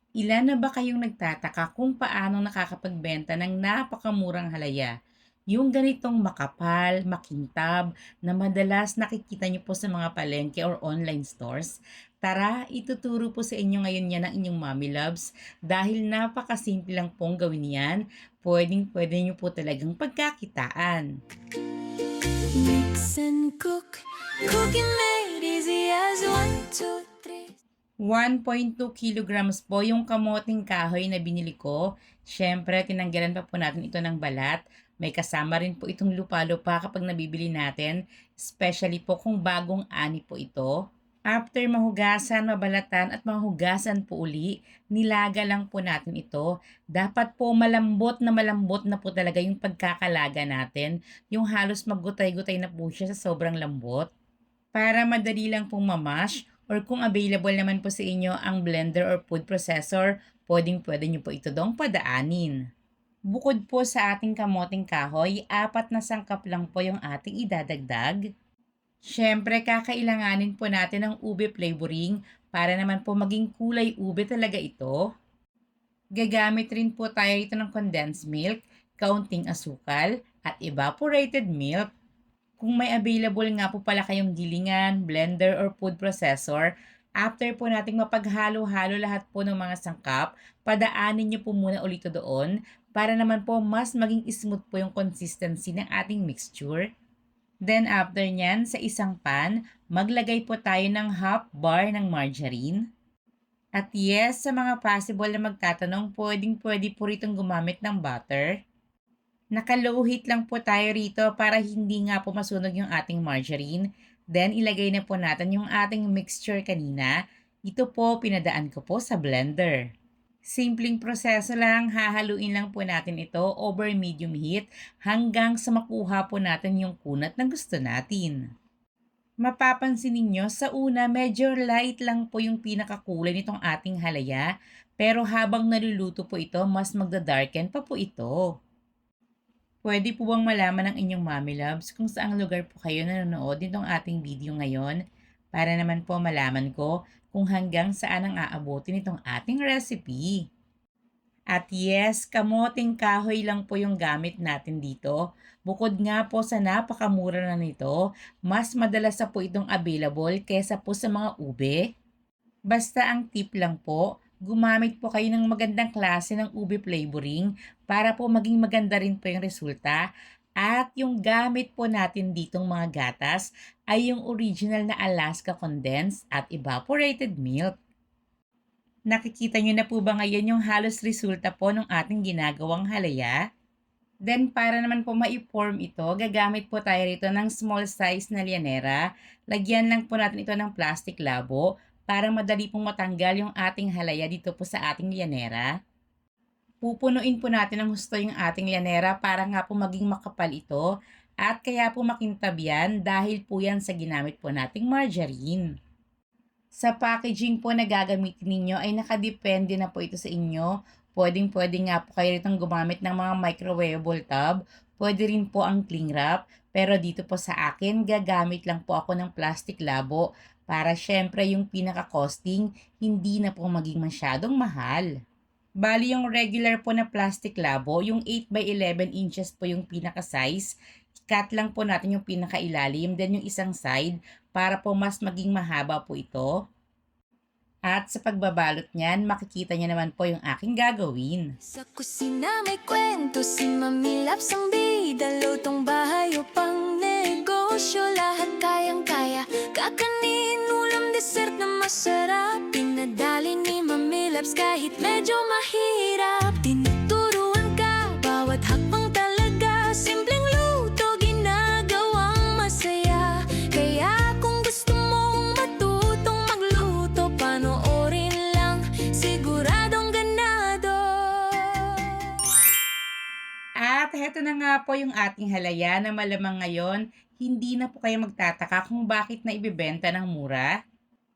Ilan na ba kayong nagtataka kung paano nakakapagbenta ng napakamurang halaya? Yung ganitong makapal, makintab, na madalas nakikita niyo po sa mga palengke or online stores? Tara, ituturo po sa inyo ngayon yan ng inyong mommy loves dahil napakasimple lang pong gawin yan. Pwedeng-pwede niyo po talagang pagkakitaan. Mix and cook, cooking made easy as 1, 2, 3. 1.2 kilograms po yung kamoting kahoy na binili ko. Siyempre, tinanggalan pa po natin ito ng balat. May kasama rin po itong lupa-lupa kapag nabibili natin, especially po kung bagong ani po ito. After mahugasan, mabalatan at mahugasan po uli, nilaga lang po natin ito. Dapat po malambot na po talaga yung pagkakalaga natin. Yung halos maggutay-gutay na po siya sa sobrang lambot. Para madali lang pong mamash or kung available naman po sa inyo ang blender or food processor, pwedeng-pwede nyo po ito dong padaanin. Bukod po sa ating kamoting kahoy, 4 na sangkap lang po yung ating idadagdag. Siyempre, kakailanganin po natin ng ube flavoring para naman po maging kulay ube talaga ito. Gagamit rin po tayo rito ng condensed milk, kaunting asukal, at evaporated milk. Kung may available nga po pala kayong gilingan, blender, or food processor, after po nating mapaghalo-halo lahat po ng mga sangkap, padaanin nyo po muna ulit ito doon para naman po mas maging smooth po yung consistency ng ating mixture. Then after nyan, sa isang pan, maglagay po tayo ng half bar ng margarine. At yes, sa mga possible na magtatanong, pwedeng-pwede po ritong gumamit ng butter. Naka-low heat lang po tayo rito para hindi nga po masunog yung ating margarine. Then, ilagay na po natin yung ating mixture kanina. Ito po, pinadaan ko po sa blender. Simpleng proseso lang, hahaluin lang po natin ito over medium heat hanggang sa makuha po natin yung kunat na gusto natin. Mapapansin ninyo, sa una medyo light lang po yung pinakakulay nitong ating halaya, pero habang naluluto po ito, mas magda-darken pa po ito. Pwede po bang malaman ng inyong mommy loves kung saang lugar po kayo nanonood nitong ating video ngayon? Para naman po malaman ko kung hanggang saan ang aabutin itong ating recipe. At yes, kamoting kahoy lang po yung gamit natin dito. Bukod nga po sa napakamura na nito, mas madalas na po itong available kesa po sa mga ube. Basta ang tip lang po, gumamit po kayo ng magandang klase ng ube flavoring para po maging maganda rin po yung resulta. At yung gamit po natin ditong mga gatas ay yung original na Alaska condensed at evaporated milk. Nakikita nyo na po ba ngayon yung halos resulta po ng ating ginagawang halaya? Then para naman po ma-form ito, gagamit po tayo rito ng small size na lianera. Lagyan lang po natin ito ng plastic labo para madali pong matanggal yung ating halaya dito po sa ating lianera. Pupunuin po natin ng husto yung ating lianera para nga po maging makapal ito at kaya po makintab yan dahil po yan sa ginamit po nating margarine. Sa packaging po na gagamitin ninyo ay nakadepende na po ito sa inyo. Pwedeng-pwede nga po kayo ritong gumamit ng mga microwavable tub. Pwede rin po ang cling wrap. Pero dito po sa akin, gagamit lang po ako ng plastic labo para syempre yung pinaka-costing hindi na po maging masyadong mahal. Bali yung regular po na plastic labo, yung 8 by 11 inches po yung pinaka-size. Cut lang po natin yung pinaka-ilalim, then yung isang side para po mas maging mahaba po ito. At sa pagbabalot niyan, makikita niya naman po yung aking gagawin. Sa kusina may kwento si Mami Labs ang bida. Lutong bahay o pang negosyo, lahat kayang-kaya. Kakanin, ulam, dessert na masarap. Pinadali ni Mami Labs kahit medyo mahirap. Tinuturuan ka, bawat hakbang talaga. Simpleng luto, ginagawang masaya. Kaya kung gusto mong matutong magluto, panoorin lang, siguradong ganado. At heto na nga po yung ating halaya na malamang ngayon, hindi na po kayo magtataka kung bakit na ibebenta ng mura.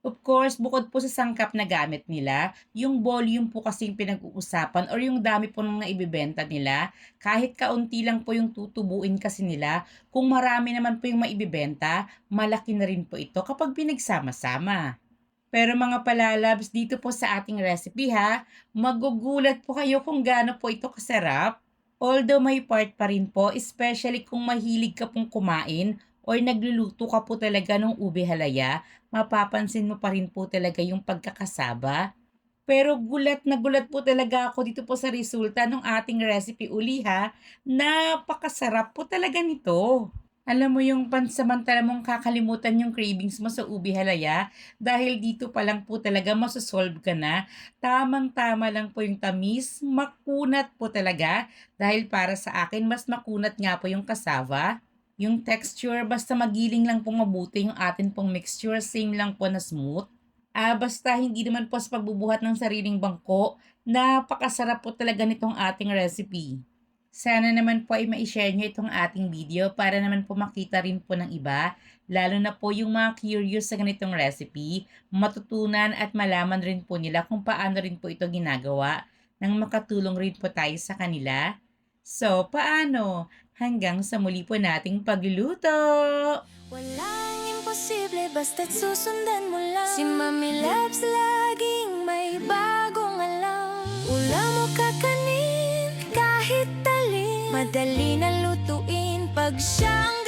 Of course, bukod po sa sangkap na gamit nila, yung volume po kasing pinag-uusapan or yung dami po nang naibibenta nila, kahit kaunti lang po yung tutubuin kasi nila, kung marami naman po yung maibibenta, malaki na rin po ito kapag pinagsama-sama. Pero mga palalabs, dito po sa ating recipe ha, magugulat po kayo kung gaano po ito kasarap. Although may part pa rin po, especially kung mahilig ka pong kumain or nagluluto ka po talaga ng ube halaya, mapapansin mo pa rin po talaga yung pagkakasaba. Pero gulat na gulat po talaga ako dito po sa resulta ng ating recipe uli ha. Napakasarap po talaga nito. Alam mo yung pansamantala mong kakalimutan yung cravings mo sa ubi halaya dahil dito pa lang po talaga masosolve ka na. Tamang-tama lang po yung tamis, makunat po talaga dahil para sa akin mas makunat nga po yung cassava. Yung texture, basta magiling lang pong mabuti yung atin pong mixture, same lang po na smooth. Basta hindi naman po sa pagbubuhat ng sariling bangko, napakasarap po talaga nitong ating recipe. Sana naman po ay mai-share nyo itong ating video para naman po makita rin po ng iba, lalo na po yung mga curious sa ganitong recipe, matutunan at malaman rin po nila kung paano rin po ito ginagawa nang makatulong rin po tayo sa kanila. So, paano? Hanggang sa muli po nating pagluluto! Walang imposible basta't susundan mo lang. Si Mami Labs laging may bagong alam. Ulam mo kakanin kahit talin, madali na lutuin pag siyang